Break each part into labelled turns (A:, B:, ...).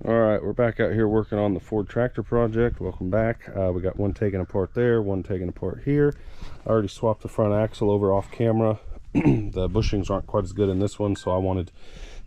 A: All right, we're back out here working on the Ford tractor project. Welcome back. We got one taken apart there, one taken apart here. I already swapped the front axle over off camera. The bushings aren't quite as good in this one, so I wanted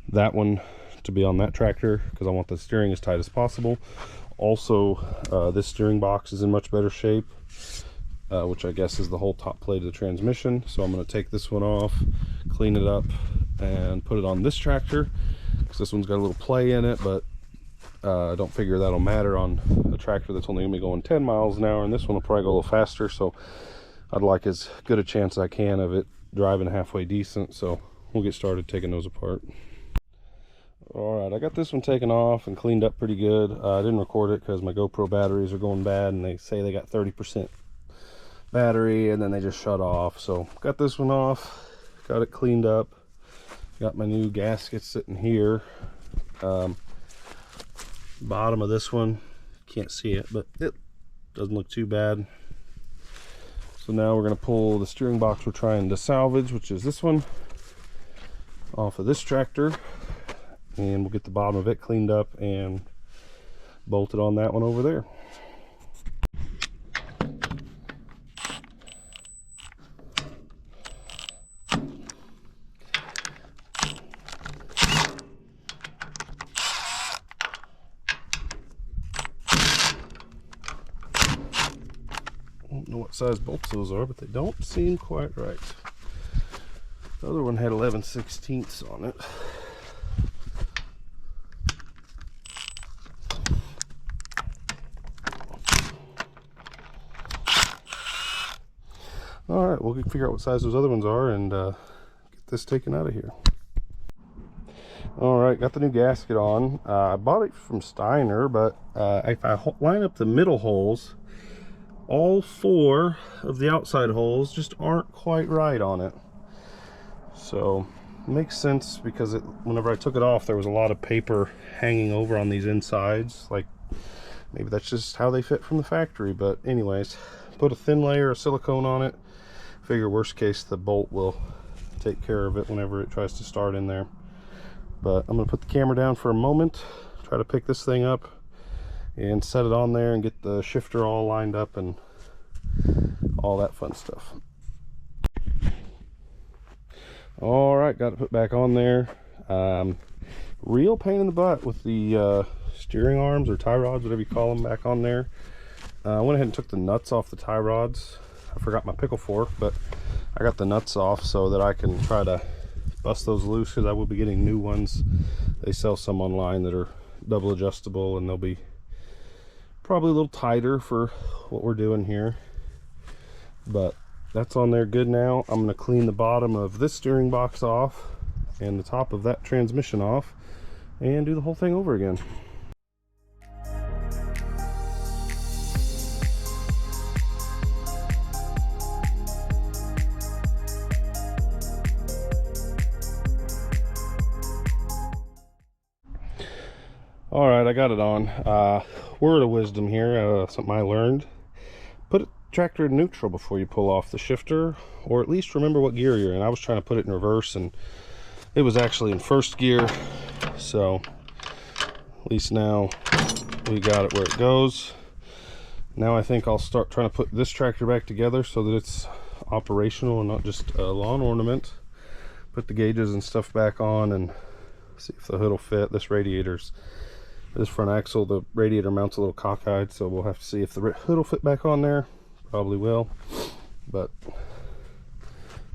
A: that one to be on that tractor because I want the steering as tight as possible. Also, this steering box is in much better shape, which I guess is the whole top plate of the transmission. So I'm going to take this one off, clean it up, and put it on this tractor because this one's got a little play in it, but I don't figure that'll matter on a tractor that's only going to be going 10 miles an hour, and this one will probably go a little faster, so I'd like as good a chance as I can of it driving halfway decent. So we'll get started taking those apart. Alright, I got this one taken off and cleaned up pretty good. I didn't record it because my GoPro batteries are going bad, and they say they got 30% battery and then they just shut off. So got this one off, got it cleaned up, got my new gasket sitting here. Bottom of this one, can't see it, but it doesn't look too bad. So now we're going to pull the steering box we're trying to salvage, which is this one, off of this tractor, and we'll get the bottom of it cleaned up and bolted on that one over there. I don't know what size bolts those are, but they don't seem quite right. The other one had 11/16 on it. All right, we'll figure out what size those other ones are and get this taken out of here. All right, got the new gasket on. I bought it from Steiner, but if I line up the middle holes, all 4 of the outside holes just aren't quite right on it. So it makes sense because whenever I took it off, there was a lot of paper hanging over on these insides. Like, maybe that's just how they fit from the factory. But anyways, put a thin layer of silicone on it. Figure worst case the bolt will take care of it whenever it tries to start in there. But I'm going to put the camera down for a moment, try to pick this thing up and set it on there and get the shifter all lined up and all that fun stuff. All right, got it put back on there. Real pain in the butt with the steering arms or tie rods, whatever you call them, back on there. I went ahead and took the nuts off the tie rods. I forgot my pickle fork, but I got the nuts off so that I can try to bust those loose, because I will be getting new ones. They sell some online that are double adjustable, and they'll be probably a little tighter for what we're doing here. But that's on there good now. I'm going to clean the bottom of this steering box off and the top of that transmission off and do the whole thing over again. All right, I got it on. Word of wisdom here, something I learned. Put a tractor in neutral before you pull off the shifter, or at least remember what gear you're in. I was trying to put it in reverse and it was actually in first gear. So at least now we got it where it goes. Now I think I'll start trying to put this tractor back together so that it's operational and not just a lawn ornament. Put the gauges and stuff back on and see if the hood will fit. This front axle, the radiator mount's a little cockeyed, so we'll have to see if the hood will fit back on there. Probably will, but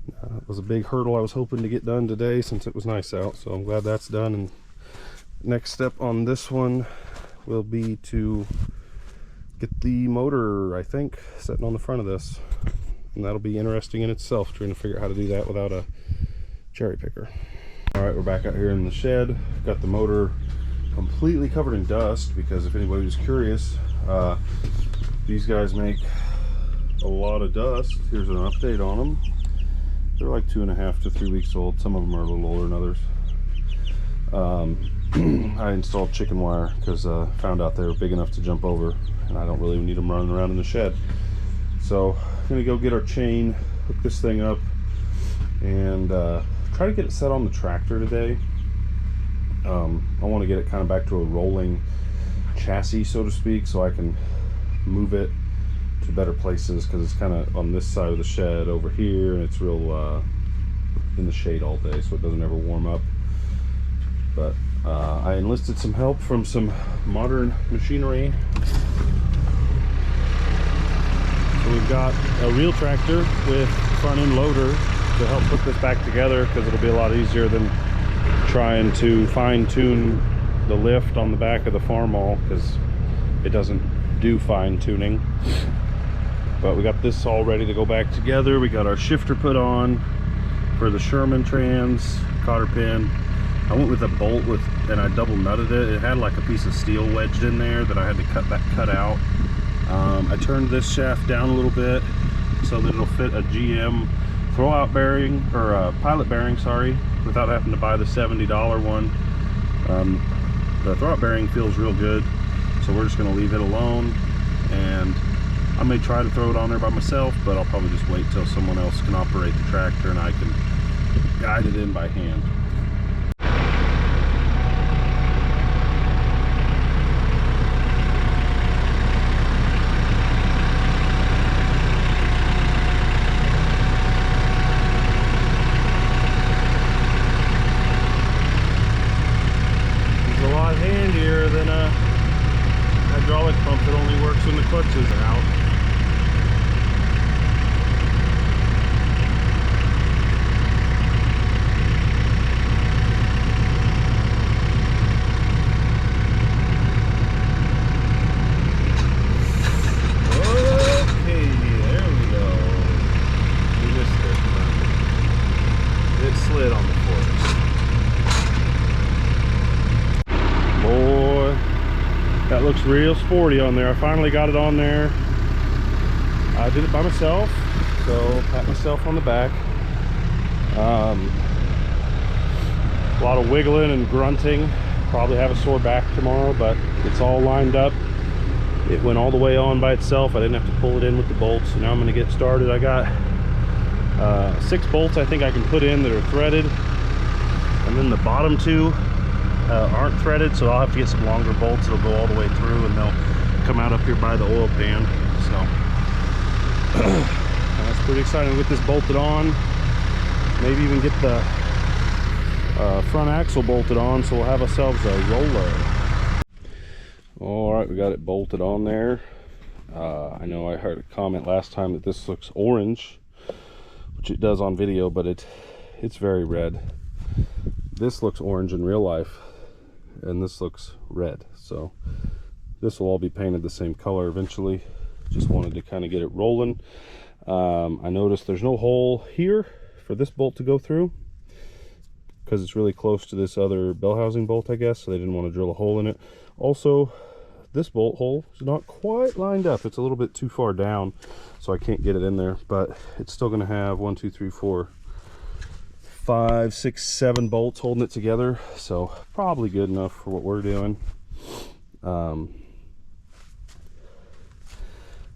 A: it was a big hurdle I was hoping to get done today since it was nice out, so I'm glad that's done. And next step on this one will be to get the motor, I think, sitting on the front of this, and that'll be interesting in itself, trying to figure out how to do that without a cherry picker. All right, we're back out here in the shed. Got the motor completely covered in dust because if anybody was curious, these guys make a lot of dust. Here's an update on them. They're like 2.5 to 3 weeks old. Some of them are a little older than others. I installed chicken wire because I found out they were big enough to jump over, and I don't really need them running around in the shed. So I'm gonna go get our chain, hook this thing up, and try to get it set on the tractor today. I want to get it kind of back to a rolling chassis, so to speak, so I can move it to better places, because it's kind of on this side of the shed over here, and it's real in the shade all day, so it doesn't ever warm up. But I enlisted some help from some modern machinery. So we've got a real tractor with front end loader to help put this back together, because it'll be a lot easier than trying to fine tune the lift on the back of the Farmall, because it doesn't do fine tuning. But we got this all ready to go back together. We got our shifter put on for the Sherman trans cotter pin. I went with a bolt and I double nutted it. It had like a piece of steel wedged in there that I had to cut out. I turned this shaft down a little bit so that it'll fit a GM throwout bearing, or a pilot bearing, sorry, without having to buy the $70 one. The throwout bearing feels real good, so we're just going to leave it alone, and I may try to throw it on there by myself, but I'll probably just wait till someone else can operate the tractor and I can guide it in by hand. Handier than a hydraulic pump that only works when the clutches are out. Okay, there we go. We missed it, but it slid on the forks. Boy, that looks real sporty on there. I finally got it on there. I did it by myself, so pat myself on the back. A lot of wiggling and grunting. Probably have a sore back tomorrow, but it's all lined up. It went all the way on by itself. I didn't have to pull it in with the bolts. So now I'm going to get started. I got 6 bolts I think I can put in that are threaded, and then the bottom 2 aren't threaded, so I'll have to get some longer bolts that'll go all the way through, and they'll come out up here by the oil pan. So that's pretty exciting to get this bolted on. Maybe even get the front axle bolted on, so we'll have ourselves a roller. All right, we got it bolted on there. I know I heard a comment last time that this looks orange, which it does on video, but it's very red. This looks orange in real life, and this looks red, so this will all be painted the same color eventually. Just wanted to kind of get it rolling. I noticed there's no hole here for this bolt to go through, because it's really close to this other bell housing bolt, I guess, so they didn't want to drill a hole in it. Also, this bolt hole is not quite lined up. It's a little bit too far down, so I can't get it in there, but it's still going to have 1, 2, 3, 4, 5, 6, 7 bolts holding it together, so probably good enough for what we're doing.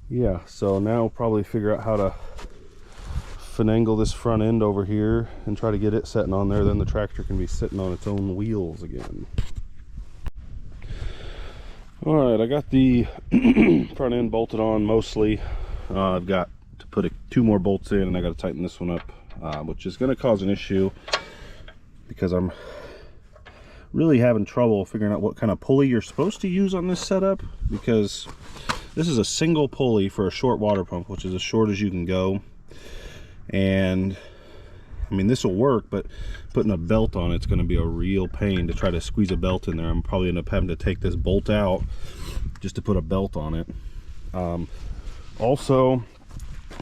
A: Yeah, so now we'll probably figure out how to finagle this front end over here and try to get it sitting on there. Then the tractor can be sitting on its own wheels again. All right, I got the front end bolted on mostly. I've got to put 2 more bolts in, and I got to tighten this one up, which is going to cause an issue because I'm really having trouble figuring out what kind of pulley you're supposed to use on this setup, because this is a single pulley for a short water pump, which is as short as you can go. And I mean, this will work, but putting a belt on it's going to be a real pain to try to squeeze a belt in there. I'm probably end up having to take this bolt out just to put a belt on it. Also,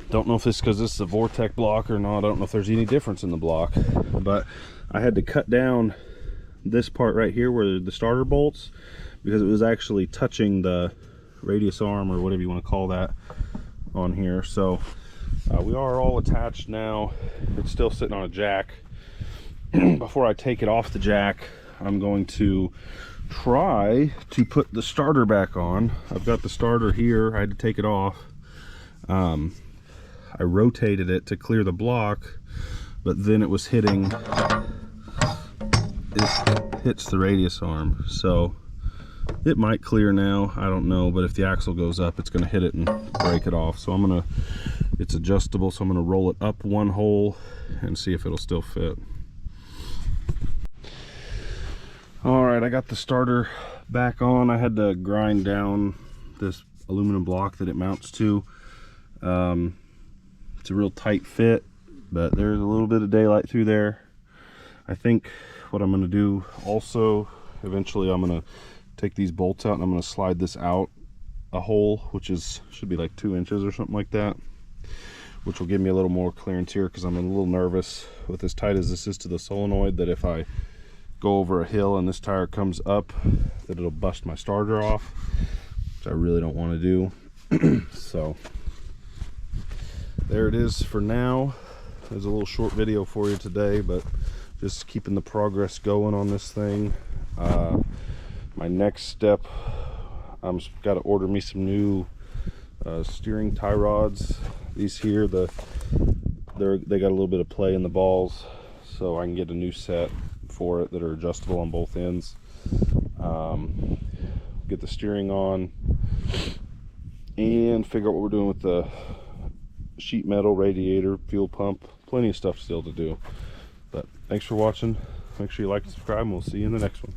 A: don't know if this is because this is a Vortec block or not. I don't know if there's any difference in the block, but I had to cut down this part right here where the starter bolts, because it was actually touching the radius arm or whatever you want to call that on here. So we are all attached now. It's still sitting on a jack. Before I take it off the jack, I'm going to try to put the starter back on. I've got the starter here. I had to take it off. I rotated it to clear the block, but then it was hitting it hits the radius arm. So it might clear now, I don't know, but if the axle goes up, it's going to hit it and break it off. So I'm going to, it's adjustable, so I'm going to roll it up one hole and see if it'll still fit. All right, I got the starter back on. I had to grind down this aluminum block that it mounts to. It's a real tight fit, but there's a little bit of daylight through there. I think what I'm going to do also, eventually I'm going to take these bolts out and I'm going to slide this out a hole, which should be like 2 inches or something like that, which will give me a little more clearance here, because I'm a little nervous with as tight as this is to the solenoid that if I go over a hill and this tire comes up, that it'll bust my starter off, which I really don't want to do. So there it is for now. There's a little short video for you today, but just keeping the progress going on this thing. My next step, I'm got to order me some new steering tie rods. These here, they got a little bit of play in the balls, so I can get a new set for it that are adjustable on both ends. Get the steering on and figure out what we're doing with the sheet metal, radiator, fuel pump. Plenty of stuff still to do. But thanks for watching. Make sure you like and subscribe, and we'll see you in the next one.